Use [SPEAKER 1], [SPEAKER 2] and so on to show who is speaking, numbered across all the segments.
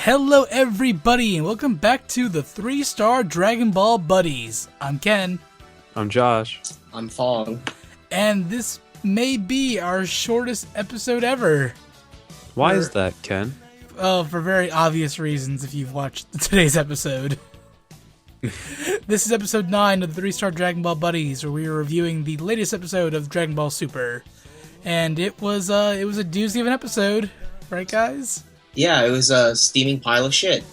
[SPEAKER 1] Hello everybody and welcome back to the 3-Star Dragon Ball Buddies. I'm Ken.
[SPEAKER 2] I'm Josh.
[SPEAKER 3] I'm Fong.
[SPEAKER 1] And this may be our shortest episode ever.
[SPEAKER 2] Why is that, Ken?
[SPEAKER 1] Oh, for very obvious reasons if you've watched today's episode. This is episode 9 of the 3-Star Dragon Ball Buddies, where we are reviewing the latest episode of Dragon Ball Super. And it was a doozy of an episode, right guys?
[SPEAKER 3] Yeah, it was a steaming pile of shit.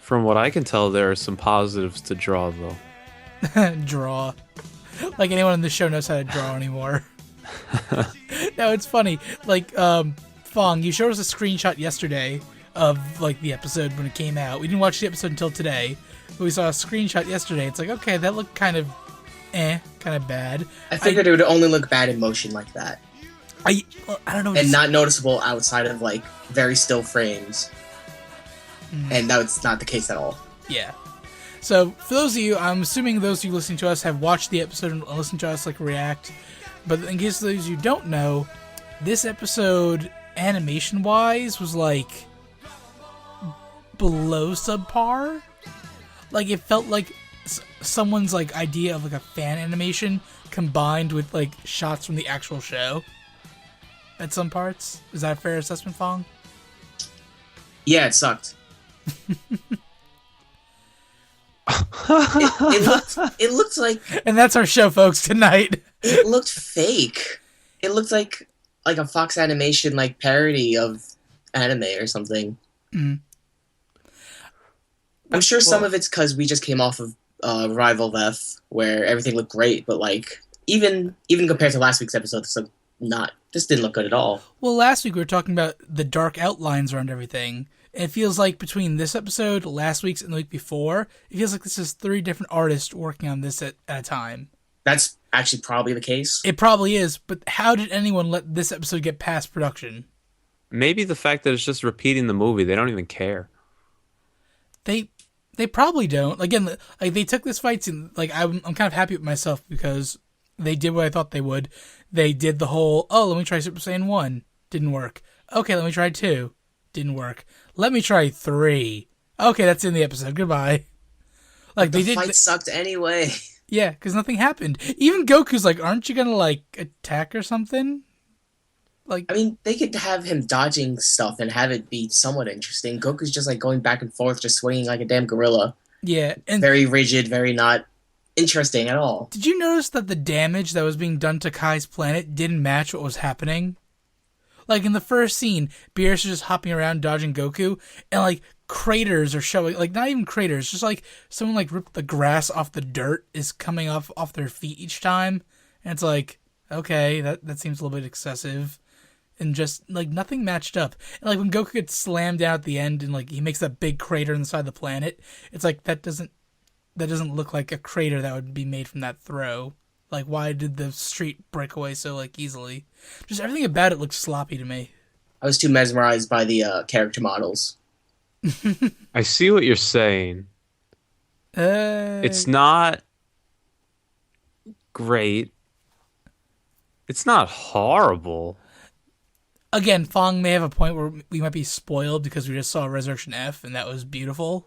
[SPEAKER 2] From what I can tell, there are some positives to draw, though.
[SPEAKER 1] Draw. Like anyone in the show knows how to draw anymore. No, it's funny. Like, Fong, you showed us a screenshot yesterday of, like, the episode when it came out. We didn't watch the episode until today, but we saw a screenshot yesterday. It's like, okay, that looked kind of kind of bad.
[SPEAKER 3] I figured it would only look bad in motion like that.
[SPEAKER 1] I don't know.
[SPEAKER 3] And not noticeable outside of, like, very still frames. And that's not the case at all.
[SPEAKER 1] Yeah. So, for those of you, I'm assuming those of you listening to us have watched the episode and listened to us, like, react. But in case those of you don't know, this episode, animation-wise, was, like, below subpar. Like, it felt like someone's, like, idea of, like, a fan animation combined with, like, shots from the actual show. At some parts. Is that a fair assessment, Fong?
[SPEAKER 3] Yeah, it sucked. it looked like...
[SPEAKER 1] And that's our show, folks, tonight.
[SPEAKER 3] It looked fake. It looked like a Fox Animation, like, parody of anime or something.
[SPEAKER 1] Mm.
[SPEAKER 3] I'm sure some of it's because we just came off of Rival F, where everything looked great, but, like, even compared to last week's episode, this didn't look good at all.
[SPEAKER 1] Well, last week we were talking about the dark outlines around everything. And it feels like between this episode, last week's, and the week before, it feels like this is 3 different artists working on this at a time.
[SPEAKER 3] That's actually probably the case.
[SPEAKER 1] It probably is, but how did anyone let this episode get past production?
[SPEAKER 2] Maybe the fact that it's just repeating the movie. They don't even care.
[SPEAKER 1] They probably don't. Again, like, they took this fight scene, like, I'm kind of happy with myself because they did what I thought they would. They did the whole, let me try Super Saiyan 1. Didn't work. Okay, let me try 2. Didn't work. Let me try 3. Okay, that's in the episode. Goodbye. Like,
[SPEAKER 3] the fight sucked anyway.
[SPEAKER 1] Yeah, because nothing happened. Even Goku's like, aren't you gonna, like, attack or something? Like,
[SPEAKER 3] I mean, they could have him dodging stuff and have it be somewhat interesting. Goku's just, like, going back and forth, just swinging like a damn gorilla.
[SPEAKER 1] Yeah. And
[SPEAKER 3] very rigid, very not interesting at all.
[SPEAKER 1] Did you notice that the damage that was being done to Kai's planet didn't match what was happening? Like, in the first scene, Beerus is just hopping around dodging Goku, and, like, craters are showing, like, not even craters, just, like, someone, like, ripped the grass off the dirt is coming off their feet each time, and it's like, okay, that seems a little bit excessive, and just, like, nothing matched up. And, like, when Goku gets slammed down at the end, and, like, he makes that big crater on the side of the planet, it's like, that doesn't look like a crater that would be made from that throw. Like, why did the street break away so, like, easily? Just everything about it looks sloppy to me.
[SPEAKER 3] I was too mesmerized by the character models.
[SPEAKER 2] I see what you're saying. It's not great. It's not horrible.
[SPEAKER 1] Again, Fong may have a point where we might be spoiled because we just saw Resurrection F, and that was beautiful.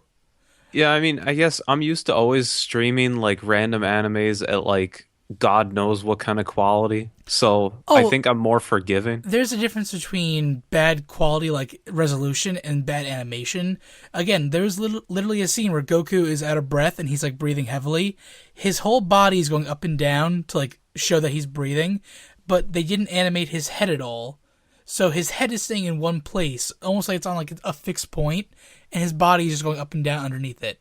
[SPEAKER 2] Yeah, I mean, I guess I'm used to always streaming, like, random animes at, like, God knows what kind of quality. So I think I'm more forgiving.
[SPEAKER 1] There's a difference between bad quality, like resolution, and bad animation. Again, there's literally a scene where Goku is out of breath and he's, like, breathing heavily. His whole body is going up and down to, like, show that he's breathing, but they didn't animate his head at all. So his head is staying in one place, almost like it's on, like, a fixed point, and his body is just going up and down underneath it.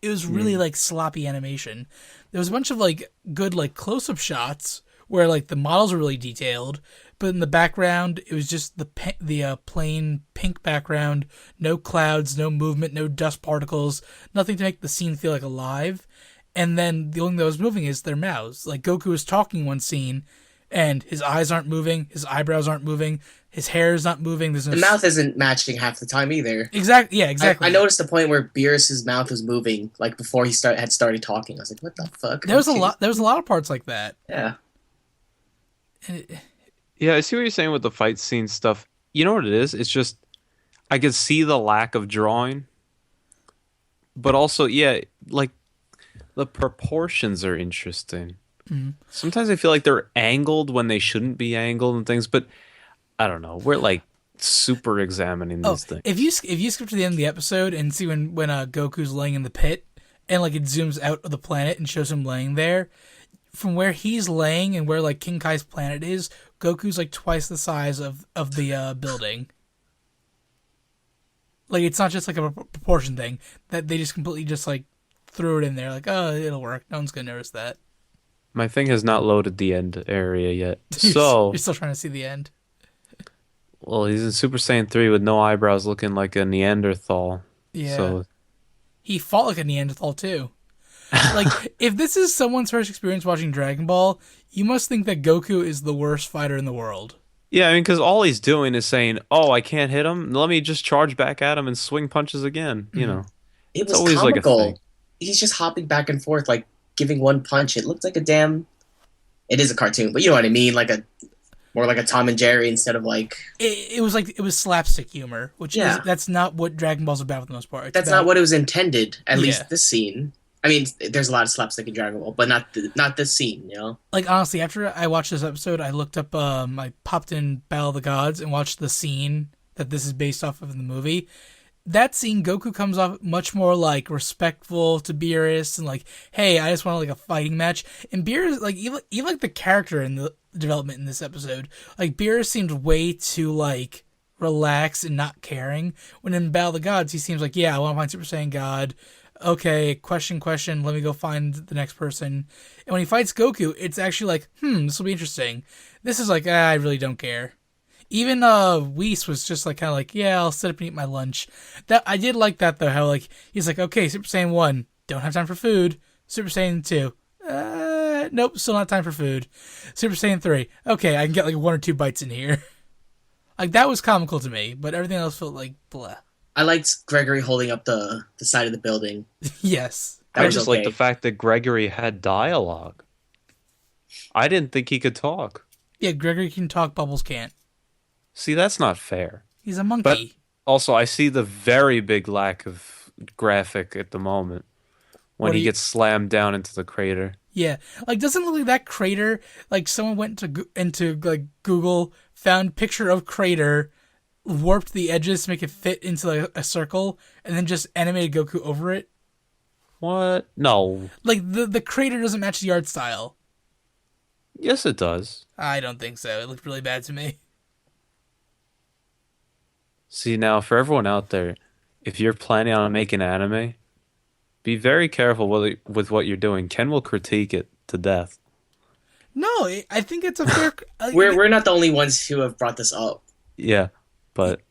[SPEAKER 1] It was really, like, sloppy animation. There was a bunch of, like, good, like, close-up shots where, like, the models were really detailed, but in the background, it was just the plain pink background, no clouds, no movement, no dust particles, nothing to make the scene feel, like, alive. And then the only thing that was moving is their mouths. Like, Goku was talking one scene, and his eyes aren't moving, his eyebrows aren't moving, his hair is not moving. There's no
[SPEAKER 3] the mouth isn't matching half the time either.
[SPEAKER 1] Exactly. Yeah, exactly.
[SPEAKER 3] I noticed the point where Beerus' mouth was moving, like before he had started talking. I was like, "What the fuck?"
[SPEAKER 1] There was a lot of parts like that.
[SPEAKER 3] Yeah.
[SPEAKER 2] Yeah, I see what you're saying with the fight scene stuff. You know what it is? It's just I could see the lack of drawing, but also, yeah, like the proportions are interesting.
[SPEAKER 1] Mhm.
[SPEAKER 2] Sometimes I feel like they're angled when they shouldn't be angled and things, but I don't know. We're like super examining
[SPEAKER 1] Oh,
[SPEAKER 2] these things.
[SPEAKER 1] if you skip to the end of the episode and see when Goku's laying in the pit and like it zooms out of the planet and shows him laying there, from where he's laying and where like King Kai's planet is, Goku's like twice the size of the building. Like it's not just like a proportion thing that they just completely just like threw it in there. Like, oh, it'll work. No one's gonna notice that.
[SPEAKER 2] My thing has not loaded the end area yet.
[SPEAKER 1] You're
[SPEAKER 2] So,
[SPEAKER 1] still trying to see the end.
[SPEAKER 2] well, he's in Super Saiyan 3 with no eyebrows looking like a Neanderthal.
[SPEAKER 1] Yeah,
[SPEAKER 2] So,
[SPEAKER 1] he fought like a Neanderthal too. Like, if this is someone's first experience watching Dragon Ball, you must think that Goku is the worst fighter in the world.
[SPEAKER 2] yeah, I mean, because all he's doing is saying, "Oh, I can't hit him. Let me just charge back at him and swing punches again."
[SPEAKER 1] Mhm.
[SPEAKER 3] It
[SPEAKER 2] It's
[SPEAKER 3] was
[SPEAKER 2] always like a thing.
[SPEAKER 3] comical. He's just hopping back and forth, like giving one punch. It looked like a damn. It is a cartoon, but you know what I mean, like a more like a Tom and Jerry instead of like.
[SPEAKER 1] It was like it was slapstick humor, which is
[SPEAKER 3] Yeah.
[SPEAKER 1] that's not what Dragon Ball's about for the most part. It's
[SPEAKER 3] That's
[SPEAKER 1] about,
[SPEAKER 3] not what it was intended. At
[SPEAKER 1] Yeah.
[SPEAKER 3] least this scene. I mean, there's a lot of slapstick in Dragon Ball, but not this scene.
[SPEAKER 1] like honestly. After I watched this episode, I looked up. I popped in Battle of the Gods and watched the scene that this is based off of in the movie. That scene, Goku comes off much more like respectful to Beerus and like, hey, I just want like a fighting match. And Beerus, like even like the character in the development in this episode, like Beerus seemed way too like relaxed and not caring. When in Battle of the Gods, he seems like, yeah, I want to find Super Saiyan God. Okay, question. Let me go find the next person. And when he fights Goku, it's actually like, this will be interesting. This is like, I really don't care. Even Whis was just like kind of like, yeah, I'll sit up and eat my lunch. That I did like that though. How like he's like, okay, Super Saiyan 1, don't have time for food. Super Saiyan 2, nope, still not time for food. Super Saiyan 3, okay, I can get like one or two bites in here. Like that was comical to me, but everything else felt like blah.
[SPEAKER 3] I liked Gregory holding up the side of the building.
[SPEAKER 1] Yes,
[SPEAKER 3] That
[SPEAKER 2] I
[SPEAKER 3] was
[SPEAKER 2] just
[SPEAKER 3] okay.
[SPEAKER 2] like the fact that Gregory had dialogue. I didn't think he could talk.
[SPEAKER 1] yeah, Gregory can talk, Bubbles can't.
[SPEAKER 2] See, that's not fair.
[SPEAKER 1] He's a
[SPEAKER 2] But
[SPEAKER 1] monkey.
[SPEAKER 2] also, I see the very big lack of graphic at the moment when
[SPEAKER 1] What do
[SPEAKER 2] he
[SPEAKER 1] you-
[SPEAKER 2] gets slammed down into the crater.
[SPEAKER 1] Yeah, like doesn't it look like that crater. Like someone went to into like Google, found picture of crater, warped the edges to make it fit into like a circle, and then just animated Goku over it.
[SPEAKER 2] What? No.
[SPEAKER 1] Like the crater doesn't match the art style.
[SPEAKER 2] Yes, it does.
[SPEAKER 1] I don't think so. It looked really bad to me.
[SPEAKER 2] See, now, for everyone out there, if you're planning on making anime, be very careful with what you're doing. Ken will critique it to death.
[SPEAKER 1] No, I think it's a fair.
[SPEAKER 3] We're not the only ones who have brought this up.
[SPEAKER 2] Yeah, but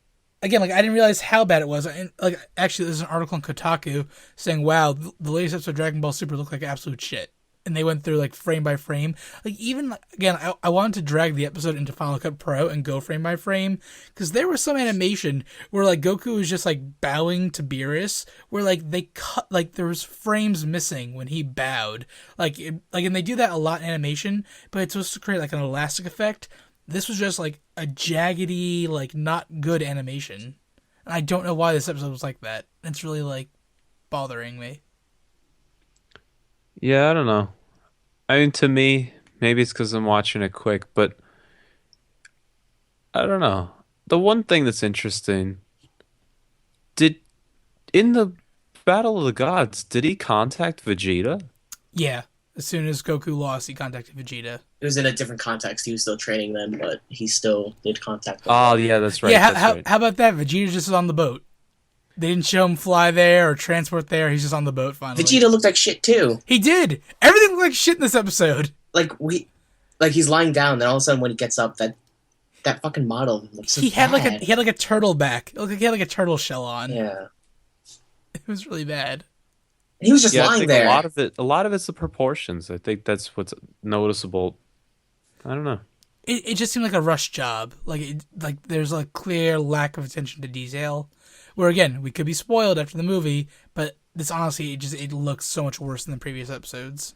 [SPEAKER 1] Again, like I didn't realize how bad it was. And like actually, there's an article on Kotaku saying, "Wow, the latest episode of Dragon Ball Super looked like absolute shit." And they went through like frame by frame. Like even again, I wanted to drag the episode into Final Cut Pro and go frame by frame because there was some animation where like Goku was just like bowing to Beerus, where like they cut like there was frames missing when he bowed. And they do that a lot in animation, but it's supposed to create like an elastic effect. This was just like a jaggedy, like not good animation. And I don't know why this episode was like that. It's really like bothering me.
[SPEAKER 2] yeah, I don't know. I mean, to me, maybe it's because I'm watching it quick, but I don't know. The one thing that's interesting, did in the Battle of the Gods, did he contact Vegeta?
[SPEAKER 1] Yeah. As soon as Goku lost, he contacted Vegeta.
[SPEAKER 3] It was in a different context. He was still training them, but he still did contact them.
[SPEAKER 2] Oh, yeah, that's right.
[SPEAKER 1] yeah,
[SPEAKER 2] That's
[SPEAKER 1] how,
[SPEAKER 2] right.
[SPEAKER 1] how about that? Vegeta just is on the boat. They didn't show him fly there or transport there. He's just on the boat finally.
[SPEAKER 3] Vegeta looked like shit too.
[SPEAKER 1] He did. Everything looked like shit in this episode.
[SPEAKER 3] Like he's lying down. Then all of a sudden, when he gets up, that fucking model looks so
[SPEAKER 1] He had
[SPEAKER 3] bad.
[SPEAKER 1] like a turtle back. It looked like he had like a turtle shell on.
[SPEAKER 3] Yeah,
[SPEAKER 1] It was really bad.
[SPEAKER 3] and he was just
[SPEAKER 2] Yeah, I
[SPEAKER 3] lying
[SPEAKER 2] think
[SPEAKER 3] there.
[SPEAKER 2] a lot of it's the proportions. I think that's what's noticeable. I don't know.
[SPEAKER 1] It just seemed like a rush job. Like there's a clear lack of attention to detail. Where again, we could be spoiled after the movie, but this honestly, it looks so much worse than the previous episodes.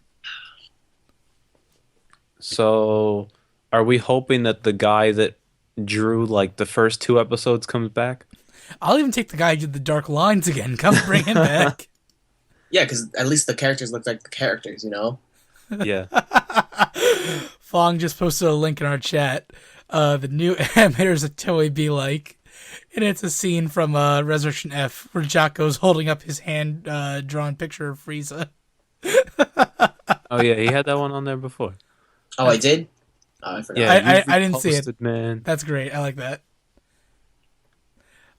[SPEAKER 2] So, are we hoping that the guy that drew like the first two episodes comes back?
[SPEAKER 1] I'll even take the guy who did the Dark Lines again. Come bring him back.
[SPEAKER 3] Yeah, because at least the characters look like the characters, you know?
[SPEAKER 2] Yeah.
[SPEAKER 1] Fong just posted a link in our chat. The new animators at Toei Be Like. And it's a scene from Resurrection F where Jocko's holding up his hand drawn picture of Frieza.
[SPEAKER 2] Oh yeah, he had that one on there before.
[SPEAKER 3] Oh, I did? Oh, I forgot.
[SPEAKER 2] Yeah,
[SPEAKER 1] I didn't see it.
[SPEAKER 2] reposted, man.
[SPEAKER 1] That's great. I like that.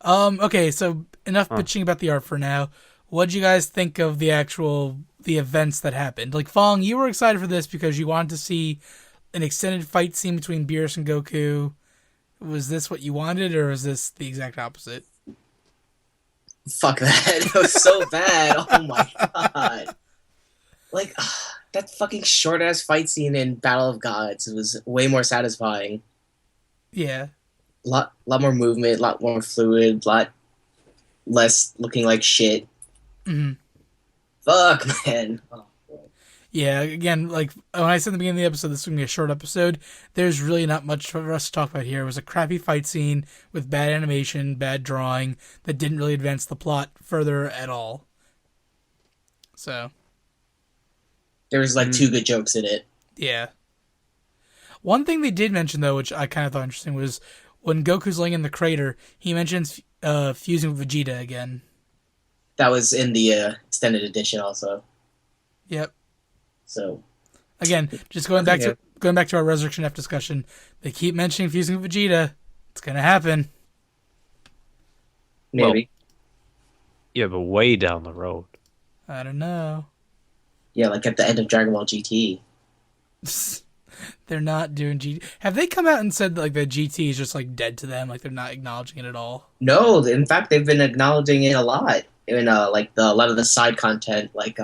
[SPEAKER 1] Okay, so enough bitching about the art for now. What did you guys think of the events that happened? Like, Fong, you were excited for this because you wanted to see an extended fight scene between Beerus and Goku. Was this what you wanted, or was this the exact opposite?
[SPEAKER 3] Fuck that. It was so bad. Oh my god. Like, that fucking short-ass fight scene in Battle of Gods was way more satisfying.
[SPEAKER 1] Yeah.
[SPEAKER 3] Lot more movement, lot more fluid, lot less looking like shit.
[SPEAKER 1] Mm-hmm.
[SPEAKER 3] Fuck, man. Oh,
[SPEAKER 1] Yeah, again, like when I said in the beginning of the episode, this was going to be a short episode, there's really not much for us to talk about here. It was a crappy fight scene with bad animation, bad drawing, that didn't really advance the plot further at all. So.
[SPEAKER 3] there was like two good jokes in it.
[SPEAKER 1] Yeah. One thing they did mention, though, which I kind of thought interesting, was when Goku's laying in the crater, he mentions fusing with Vegeta again.
[SPEAKER 3] That was in the extended edition also.
[SPEAKER 1] Yep.
[SPEAKER 3] So
[SPEAKER 1] again, just going back to our Resurrection F discussion, they keep mentioning fusing with Vegeta. It's gonna happen.
[SPEAKER 3] maybe.
[SPEAKER 2] Yeah, but way down the road.
[SPEAKER 1] I don't know.
[SPEAKER 3] Yeah, like at the end of Dragon Ball GT.
[SPEAKER 1] They're not doing GT. Have they come out and said like that GT is just like dead to them? Like they're not acknowledging it at all?
[SPEAKER 3] No, in fact, they've been acknowledging it a lot in like a lot of the side content. Like,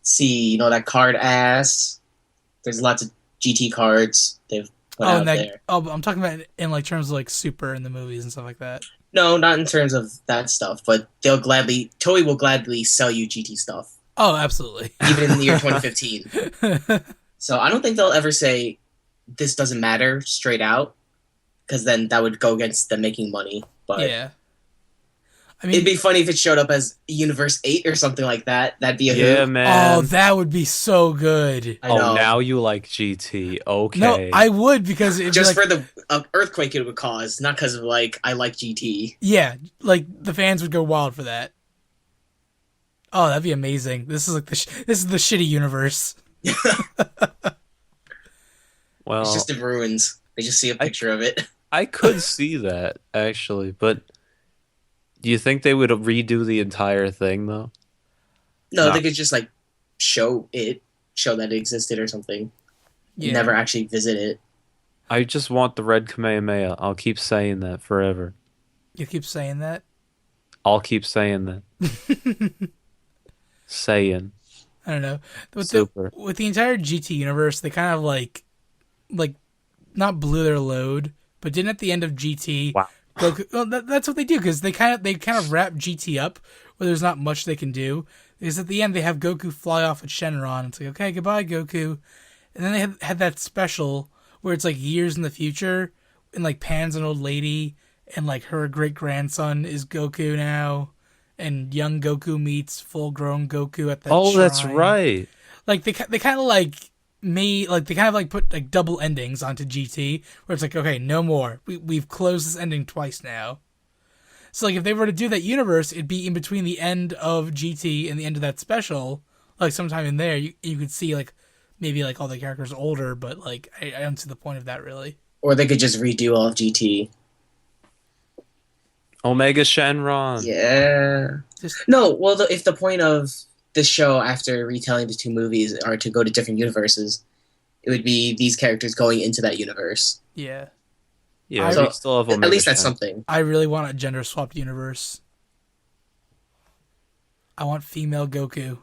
[SPEAKER 3] see, that card ass. There's lots of GT cards they've put out there.
[SPEAKER 1] Oh, I'm talking about in like terms of like Super in the movies and stuff like that.
[SPEAKER 3] No, not in terms of that stuff, but Toei will gladly sell you GT stuff,
[SPEAKER 1] Oh, absolutely.
[SPEAKER 3] even in the year 2015. So I don't think they'll ever say this doesn't matter straight out, because then that would go against them making money. But
[SPEAKER 1] Yeah. I mean,
[SPEAKER 3] it'd be funny if it showed up as Universe 8 or something like that. That'd be a
[SPEAKER 2] Yeah,
[SPEAKER 3] hoot.
[SPEAKER 2] man.
[SPEAKER 1] oh, that would be so good.
[SPEAKER 3] I know.
[SPEAKER 2] Oh, now you like GT. Okay.
[SPEAKER 1] No, I would because it'd
[SPEAKER 3] Just
[SPEAKER 1] be like,
[SPEAKER 3] for the earthquake it would cause, not because of like I like GT.
[SPEAKER 1] yeah, like the fans would go wild for that. Oh, that'd be amazing. This is like this is the shitty universe.
[SPEAKER 2] Well,
[SPEAKER 3] It's just in ruins. They just see a picture of it.
[SPEAKER 2] I could see that, actually, but do you think they would redo the entire thing, though?
[SPEAKER 3] No,
[SPEAKER 2] No.
[SPEAKER 3] they could just like show that it existed or something.
[SPEAKER 1] Yeah.
[SPEAKER 3] Never actually visit it.
[SPEAKER 2] I just want the red Kamehameha. I'll keep saying that forever.
[SPEAKER 1] You keep saying that.
[SPEAKER 2] I'll keep saying that. Saying.
[SPEAKER 1] I don't know.
[SPEAKER 2] Super.
[SPEAKER 1] With the entire GT universe, they kind of like not blew their load, but didn't at the end of GT.
[SPEAKER 2] Wow.
[SPEAKER 1] Goku, well, that's what they do because they kind of wrap GT up where there's not much they can do. Because at the end they have Goku fly off with Shenron. It's like, okay, goodbye Goku, and then they had that special where it's like years in the future, and like Pan's an old lady, and like her great grandson is Goku now, and young Goku meets full grown Goku at that.
[SPEAKER 2] Oh, that's
[SPEAKER 1] shrine.
[SPEAKER 2] right.
[SPEAKER 1] Like they kind of like put like double endings onto GT where it's like, okay, no more. We've closed this ending twice now. So like if they were to do that universe, it'd be in between the end of GT and the end of that special. Like sometime in there, you could see like maybe like all the characters older, but like I don't see the point of that really.
[SPEAKER 3] Or they could just redo all of GT.
[SPEAKER 2] Omega Shenron.
[SPEAKER 3] Yeah. No, well, if the point of this show after retelling the two movies are to go to different universes, it would be these characters going into that universe.
[SPEAKER 1] Yeah.
[SPEAKER 2] Yeah,
[SPEAKER 3] So,
[SPEAKER 2] we still have Omega
[SPEAKER 3] at least that's
[SPEAKER 2] Shen.
[SPEAKER 3] something.
[SPEAKER 1] I really want a gender swapped universe. I want female Goku.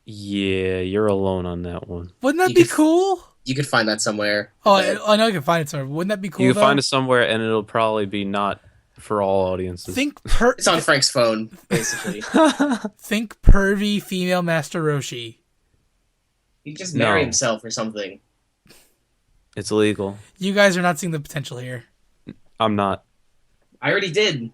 [SPEAKER 2] Yeah, you're alone on that one.
[SPEAKER 1] Wouldn't that
[SPEAKER 3] You
[SPEAKER 1] be
[SPEAKER 3] could-
[SPEAKER 1] cool?
[SPEAKER 3] You could find that somewhere.
[SPEAKER 1] Oh,
[SPEAKER 3] But
[SPEAKER 1] I know I can find it somewhere. Wouldn't that be cool?
[SPEAKER 2] You can
[SPEAKER 1] though?
[SPEAKER 2] find it somewhere, and it'll probably be not for all audiences.
[SPEAKER 3] it's on Frank's phone, basically.
[SPEAKER 1] think pervy female Master Roshi.
[SPEAKER 3] He just marry
[SPEAKER 2] No.
[SPEAKER 3] himself or something.
[SPEAKER 2] It's illegal.
[SPEAKER 1] You guys are not seeing the potential here.
[SPEAKER 2] I'm not.
[SPEAKER 3] I already did.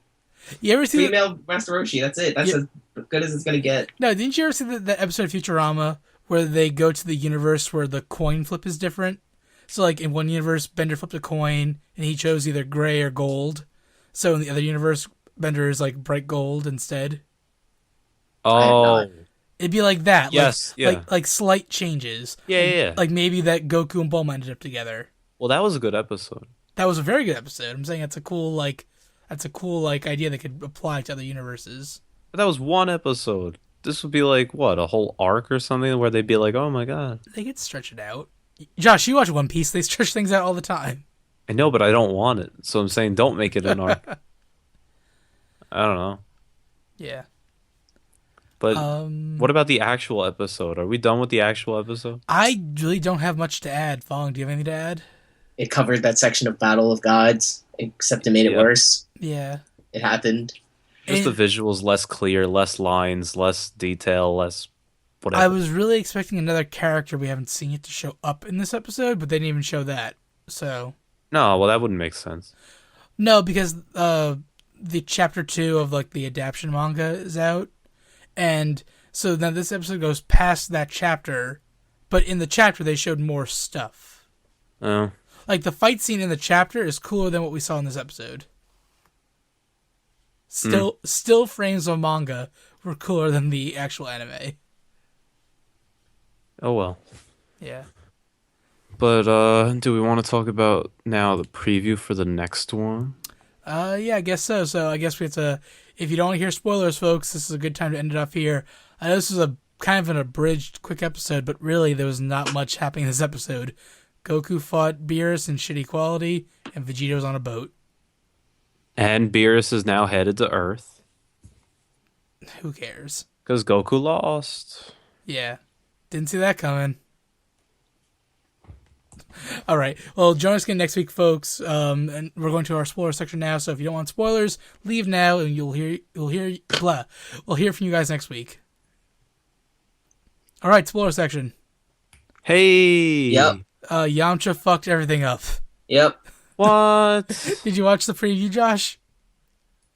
[SPEAKER 1] You ever see
[SPEAKER 3] Female Master Roshi. That's it. That's as good as it's gonna get.
[SPEAKER 1] No, didn't you ever see the episode of Futurama where they go to the universe where the coin flip is different? So, like, in one universe, Bender flipped a coin, and he chose either gray or gold. So, in the other universe, Bender is, like, bright gold instead.
[SPEAKER 2] Oh.
[SPEAKER 1] It'd be like that.
[SPEAKER 2] Yes, yeah.
[SPEAKER 1] Like slight changes.
[SPEAKER 2] Yeah.
[SPEAKER 1] Like, maybe that Goku and Bulma ended up together.
[SPEAKER 2] Well, that was a good episode.
[SPEAKER 1] That was a very good episode. I'm saying that's a cool idea that could apply to other universes.
[SPEAKER 2] But that was one episode. This would be like, what, a whole arc or something where they'd be like, oh my god.
[SPEAKER 1] They could stretch it out. Josh, you watch One Piece. They stretch things out all the time.
[SPEAKER 2] I know, but I don't want it. So I'm saying don't make it an arc. I don't know.
[SPEAKER 1] Yeah.
[SPEAKER 2] But what about the actual episode? Are we done with the actual episode?
[SPEAKER 1] I really don't have much to add. Fong, do you have anything to add?
[SPEAKER 3] It covered that section of Battle of Gods, except it made it worse.
[SPEAKER 1] Yeah.
[SPEAKER 3] It happened.
[SPEAKER 2] Just the visuals less clear, less lines, less detail, less whatever.
[SPEAKER 1] I was really expecting another character we haven't seen yet to show up in this episode, but they didn't even show that. So
[SPEAKER 2] No, well that wouldn't make sense.
[SPEAKER 1] no, because the chapter 2 of like the adaptation manga is out, and so now this episode goes past that chapter, but in the chapter they showed more stuff.
[SPEAKER 2] Oh.
[SPEAKER 1] Like the fight scene in the chapter is cooler than what we saw in this episode. Still frames of manga were cooler than the actual anime.
[SPEAKER 2] Oh well.
[SPEAKER 1] Yeah.
[SPEAKER 2] But do we want to talk about now the preview for the next one?
[SPEAKER 1] Yeah, I guess so. So I guess we have to. If you don't want to hear spoilers, folks, this is a good time to end it off here. I know this is a kind of an abridged, quick episode, but really there was not much happening in this episode. Goku fought Beerus in shitty quality, and Vegeto's on a boat.
[SPEAKER 2] And Beerus is now headed to Earth.
[SPEAKER 1] Who cares?
[SPEAKER 2] Because Goku lost.
[SPEAKER 1] Yeah. Didn't see that coming. All right. Well, join us again next week, folks. And we're going to our spoiler section now. So if you don't want spoilers, leave now, and we'll hear from you guys next week. All right, spoiler section.
[SPEAKER 2] Hey.
[SPEAKER 3] Yep.
[SPEAKER 1] Yamcha fucked everything up.
[SPEAKER 3] Yep.
[SPEAKER 2] What?
[SPEAKER 1] Did you watch the preview, Josh?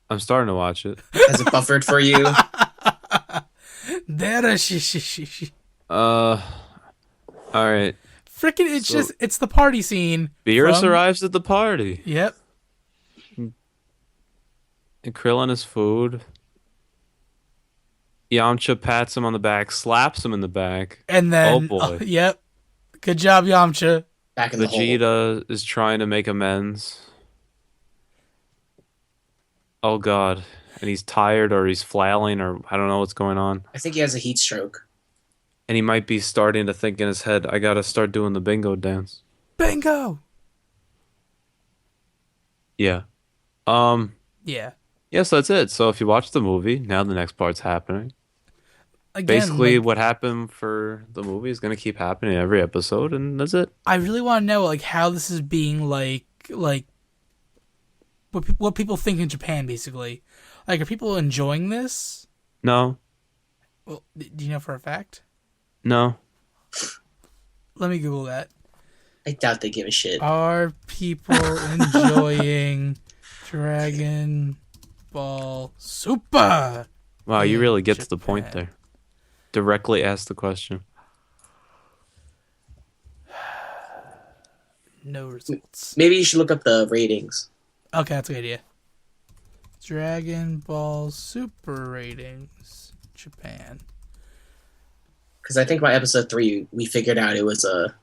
[SPEAKER 2] I'm starting to watch it.
[SPEAKER 3] Has it buffered for you?
[SPEAKER 2] All right.
[SPEAKER 1] Frickin' it's the party scene.
[SPEAKER 2] Beerus arrives at the party.
[SPEAKER 1] Yep.
[SPEAKER 2] And Krillin is food. Yamcha pats him on the back, slaps him in the back.
[SPEAKER 1] And then,
[SPEAKER 2] oh boy.
[SPEAKER 1] Yep. Good job, Yamcha.
[SPEAKER 3] Back in the hole.
[SPEAKER 2] Vegeta is trying to make amends. Oh god. And he's tired or he's flailing or I don't know what's going on.
[SPEAKER 3] I think he has a heat stroke.
[SPEAKER 2] And he might be starting to think in his head, I gotta start doing the bingo dance.
[SPEAKER 1] Bingo!
[SPEAKER 2] Yeah.
[SPEAKER 1] Yeah.
[SPEAKER 2] Yes, that's it. So if you watch the movie, now the next part's happening.
[SPEAKER 1] Again,
[SPEAKER 2] Basically, what happened for the movie is going to keep happening in every episode, and that's it.
[SPEAKER 1] I really want to know like how this is being like what people think in Japan, basically. Like, are people enjoying this?
[SPEAKER 2] No.
[SPEAKER 1] Well, do you know for a fact?
[SPEAKER 2] No.
[SPEAKER 1] Let me Google that.
[SPEAKER 3] I doubt they give a shit.
[SPEAKER 1] Are people enjoying Dragon Ball Super?
[SPEAKER 2] Wow, you really get to the
[SPEAKER 1] Japan?
[SPEAKER 2] point there. Directly ask the question.
[SPEAKER 1] No results.
[SPEAKER 3] Maybe you should look up the ratings.
[SPEAKER 1] Okay, that's a good idea. Dragon Ball Super ratings, Japan.
[SPEAKER 3] Because I think by episode 3, we figured out it was a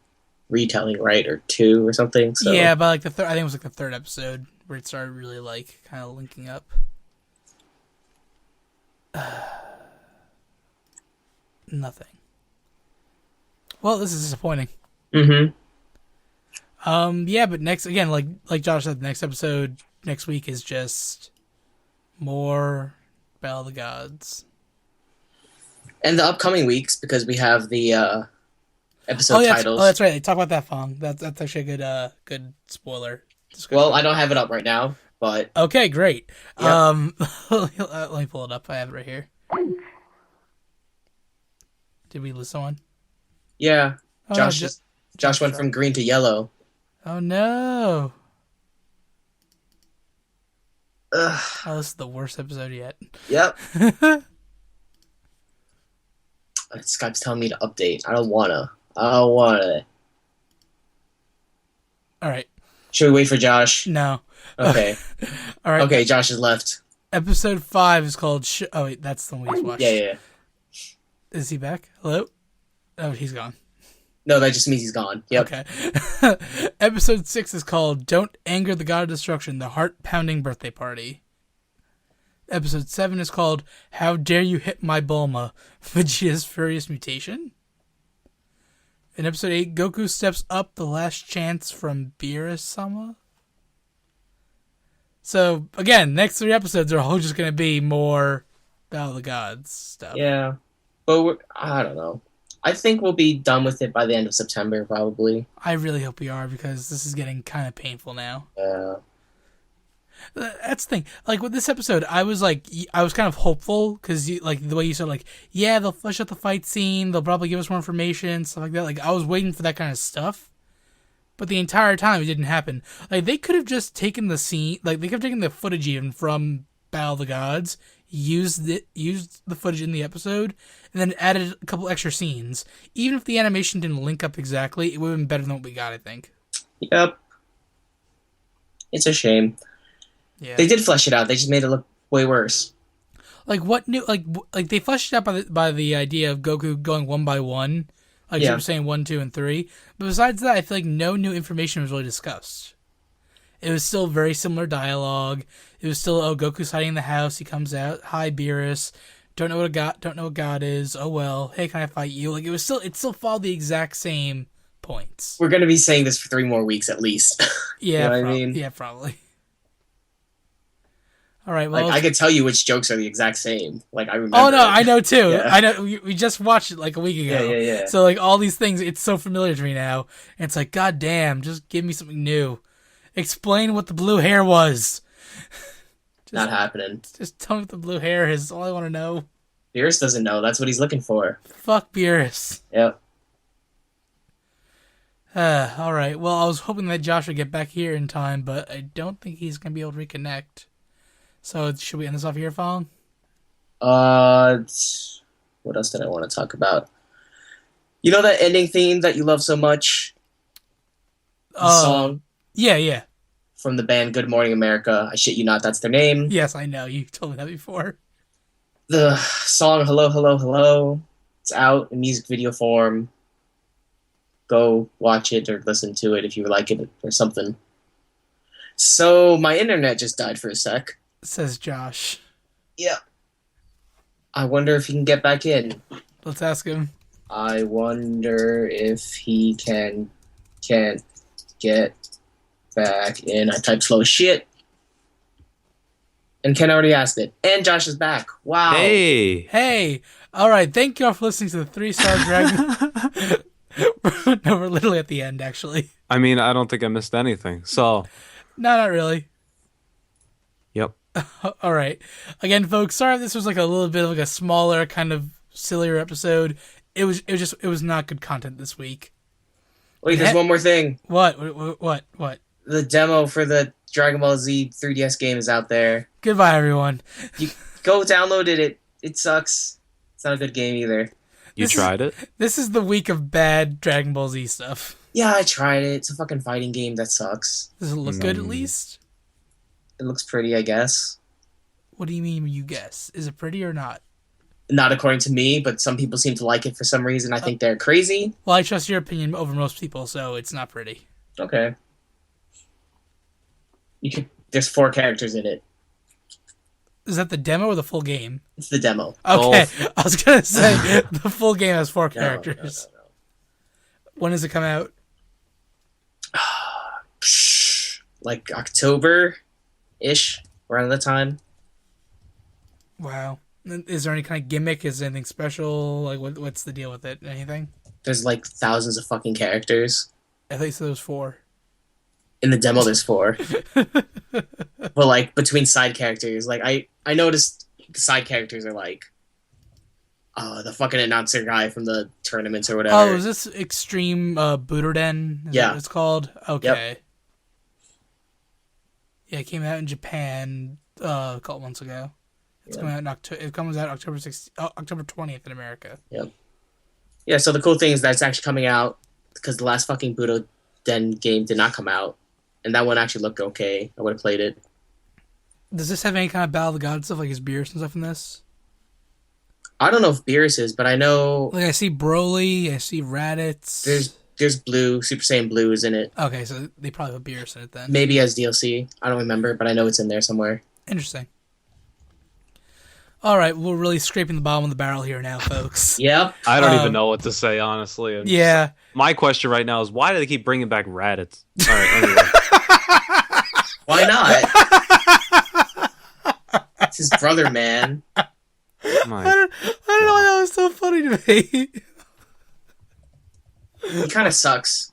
[SPEAKER 3] retelling, right? Or 2 or something. So.
[SPEAKER 1] Yeah, but like I think it was like the third episode where it started really like kind of linking up. Nothing. Well, this is disappointing.
[SPEAKER 3] Mm-hmm.
[SPEAKER 1] Yeah, but next again, like Josh said, the next episode next week is just more Battle of the Gods.
[SPEAKER 3] And the upcoming weeks, because we have the episode titles.
[SPEAKER 1] Oh, that's right. Talk about that, Fong. That's actually a good spoiler description.
[SPEAKER 3] Well, I don't have it up right now, but
[SPEAKER 1] okay, great.
[SPEAKER 3] Yep.
[SPEAKER 1] Let me pull it up. I have it right here. Did we lose someone?
[SPEAKER 3] yeah,
[SPEAKER 1] Oh,
[SPEAKER 3] Josh went from green to yellow.
[SPEAKER 1] Oh no!
[SPEAKER 3] Ugh.
[SPEAKER 1] Oh, this is the worst episode yet.
[SPEAKER 3] Yep. Skype's telling me to update. I don't wanna.
[SPEAKER 1] All right.
[SPEAKER 3] Should we wait for Josh?
[SPEAKER 1] No.
[SPEAKER 3] Okay.
[SPEAKER 1] All right.
[SPEAKER 3] Okay, Josh is left.
[SPEAKER 1] Episode 5 is called... oh, wait. That's the one we just watched.
[SPEAKER 3] Yeah.
[SPEAKER 1] Is he back? Hello? Oh, he's gone.
[SPEAKER 3] No, that just means he's gone. Yep.
[SPEAKER 1] Okay. Episode 6 is called Don't Anger the God of Destruction, the Heart-Pounding Birthday Party. Episode 7 is called How Dare You Hit My Bulma, Vegeta's Furious Mutation. In episode 8, Goku steps up the last chance from Beerus-sama. So, again, next 3 episodes are all just going to be more Battle of the Gods stuff.
[SPEAKER 3] Yeah. But I don't know. I think we'll be done with it by the end of September, probably.
[SPEAKER 1] I really hope we are, because this is getting kind of painful now.
[SPEAKER 3] Yeah.
[SPEAKER 1] That's the thing. Like, with this episode, I was kind of hopeful, because, like, the way you said, like, yeah, they'll flesh out the fight scene, they'll probably give us more information, stuff like that. Like, I was waiting for that kind of stuff. But the entire time, it didn't happen. Like, they could have just taken the scene, like, they could have taken the footage even from Battle of the Gods, used the footage in the episode, and then added a couple extra scenes. Even if the animation didn't link up exactly, it would have been better than what we got, I think.
[SPEAKER 3] Yep. It's a shame.
[SPEAKER 1] Yeah.
[SPEAKER 3] They did flesh it out. They just made it look way worse.
[SPEAKER 1] Like, what new... Like they fleshed it out by the idea of Goku going one by one. Like you were saying 1, 2, and 3. But besides that, I feel like no new information was really discussed. It was still very similar dialogue. It was still, Goku's hiding in the house. He comes out. Hi, Beerus. Don't know what God is. Oh well. Hey, can I fight you? Like, it still followed the exact same points.
[SPEAKER 3] We're gonna be saying this for 3 more weeks at least.
[SPEAKER 1] Yeah,
[SPEAKER 3] you know what I mean?
[SPEAKER 1] Yeah, probably. All right. Well,
[SPEAKER 3] like, I could tell you which jokes are the exact same. Like, I remember.
[SPEAKER 1] Oh no, I know too.
[SPEAKER 3] Yeah.
[SPEAKER 1] I know. We just watched it like a week ago.
[SPEAKER 3] Yeah.
[SPEAKER 1] So like all these things, it's so familiar to me now. And it's like, God damn, just give me something new. Explain what the blue hair was.
[SPEAKER 3] Not happening.
[SPEAKER 1] Just tell me what the blue hair is. All I want to know.
[SPEAKER 3] Beerus doesn't know. That's what he's looking for.
[SPEAKER 1] Fuck Beerus.
[SPEAKER 3] Yep.
[SPEAKER 1] All right. Well, I was hoping that Josh would get back here in time, but I don't think he's gonna be able to reconnect. So should we end this off here, Fong?
[SPEAKER 3] What else did I want to talk about? You know that ending theme that you love so much? The song?
[SPEAKER 1] Yeah.
[SPEAKER 3] From the band Good Morning America. I shit you not, that's their name.
[SPEAKER 1] Yes, I know. You told me that before.
[SPEAKER 3] The song Hello, Hello, Hello. It's out in music video form. Go watch it or listen to it if you like it or something. So my internet just died for a sec.
[SPEAKER 1] Says Josh.
[SPEAKER 3] Yeah. I wonder if he can get back in.
[SPEAKER 1] Let's ask him.
[SPEAKER 3] I wonder if he can't get back in. I typed slow as shit. And Ken already asked it. And Josh is back. Wow.
[SPEAKER 1] Hey. All right. Thank you all for listening to the 3-Star Dragon. No, we're literally at the end, actually.
[SPEAKER 2] I mean, I don't think I missed anything. So.
[SPEAKER 1] No, not really.
[SPEAKER 2] Yep.
[SPEAKER 1] All right. Again, folks, sorry if this was like a little bit of like a smaller, kind of sillier episode. It was not good content this week.
[SPEAKER 3] Wait, there's one more thing.
[SPEAKER 1] What?
[SPEAKER 3] The demo for the Dragon Ball Z 3DS game is out there.
[SPEAKER 1] Goodbye, everyone.
[SPEAKER 3] You go download it. It sucks. It's not a good game either.
[SPEAKER 2] You tried it?
[SPEAKER 1] This is the week of bad Dragon Ball Z stuff.
[SPEAKER 3] Yeah, I tried it. It's a fucking fighting game that sucks.
[SPEAKER 1] Does it look good at least?
[SPEAKER 3] It looks pretty, I guess.
[SPEAKER 1] What do you mean you guess? Is it pretty or not?
[SPEAKER 3] Not according to me, but some people seem to like it for some reason. I think they're crazy.
[SPEAKER 1] Well, I trust your opinion over most people, so it's not pretty.
[SPEAKER 3] Okay. There's 4 characters in it.
[SPEAKER 1] Is that the demo or the full game?
[SPEAKER 3] It's the demo.
[SPEAKER 1] Okay, I was gonna say the full game has 4 characters.
[SPEAKER 3] No.
[SPEAKER 1] When does it come out?
[SPEAKER 3] Like October-ish, around the time.
[SPEAKER 1] Wow. Is there any kind of gimmick? Is there anything special? Like, what's the deal with it? Anything?
[SPEAKER 3] There's like thousands of fucking characters.
[SPEAKER 1] I think there was 4.
[SPEAKER 3] In the demo, there's 4. But like between side characters, like I noticed the side characters are like the fucking announcer guy from the tournaments or whatever.
[SPEAKER 1] Oh, is this Extreme Budoden? Is that what it's called? Okay.
[SPEAKER 3] Yep.
[SPEAKER 1] Yeah, it came out in Japan a couple months ago. It's coming out in October. It comes out October 20th in America.
[SPEAKER 3] Yep. Yeah. So the cool thing is that it's actually coming out because the last fucking Budo Den game did not come out, and that one actually looked okay. I would have played it.
[SPEAKER 1] Does this have any kind of Battle of the Gods stuff, like his Beerus and stuff in this?
[SPEAKER 3] I don't know if Beerus is, but I know
[SPEAKER 1] Like I see Broly, I see Raditz.
[SPEAKER 3] there's Blue, Super Saiyan Blue is in it.
[SPEAKER 1] Okay, so they probably have Beerus in it then.
[SPEAKER 3] Maybe as DLC. I don't remember, but I know it's in there somewhere.
[SPEAKER 1] Interesting. All right, we're really scraping the bottom of the barrel here now, folks.
[SPEAKER 3] Yep.
[SPEAKER 2] I don't even know what to say, honestly.
[SPEAKER 1] Yeah.
[SPEAKER 2] My question right now is, why do they keep bringing back Raditz? All right, anyway.
[SPEAKER 3] Why not? It's his brother, man.
[SPEAKER 1] I don't know why that was so funny to me.
[SPEAKER 3] He kind of sucks.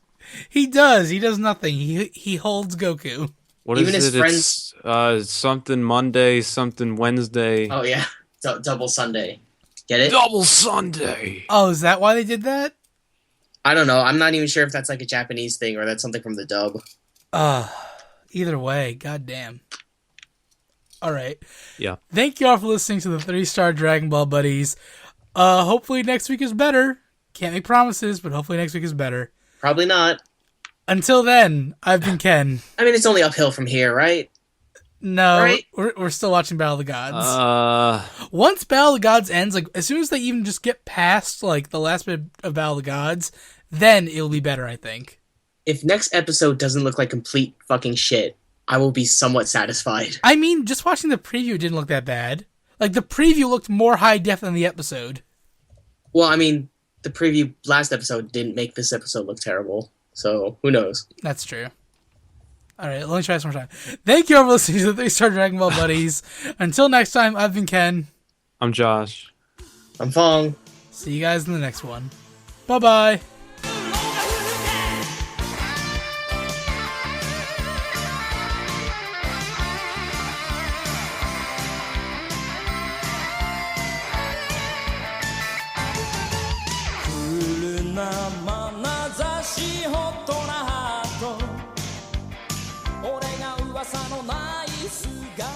[SPEAKER 1] He does. He does nothing. He holds Goku.
[SPEAKER 2] What
[SPEAKER 3] Even
[SPEAKER 2] is
[SPEAKER 3] his
[SPEAKER 2] it?
[SPEAKER 3] friends-
[SPEAKER 2] It's something Monday, something Wednesday.
[SPEAKER 3] Oh yeah, Double Sunday. Get it?
[SPEAKER 2] Double Sunday.
[SPEAKER 1] Oh, is that why they did that?
[SPEAKER 3] I don't know. I'm not even sure if that's like a Japanese thing or that's something from the dub.
[SPEAKER 1] Either way, goddamn. All right.
[SPEAKER 2] Yeah.
[SPEAKER 1] Thank you all for listening to the 3-Star Dragon Ball Buddies. Hopefully next week is better. Can't make promises, but hopefully next week is better.
[SPEAKER 3] Probably not.
[SPEAKER 1] Until then, I've been Ken.
[SPEAKER 3] I mean, it's only uphill from here, right?
[SPEAKER 1] No,
[SPEAKER 3] Right.
[SPEAKER 1] we're still watching Battle of the Gods. Once Battle of the Gods ends, like as soon as they even just get past like the last bit of Battle of the Gods, then it'll be better, I think.
[SPEAKER 3] If next episode doesn't look like complete fucking shit, I will be somewhat satisfied.
[SPEAKER 1] I mean, just watching the preview didn't look that bad. Like the preview looked more high def than the episode.
[SPEAKER 3] Well, I mean, the preview last episode didn't make this episode look terrible, so who knows?
[SPEAKER 1] That's true. All right, let me try this one more time. Thank you all for listening to the 3-Star Dragon Ball Buddies. Until next time, I've been Ken.
[SPEAKER 2] I'm Josh.
[SPEAKER 3] I'm Fong.
[SPEAKER 1] See you guys in the next one. Bye-bye.
[SPEAKER 4] 「俺が噂のナイスガイ」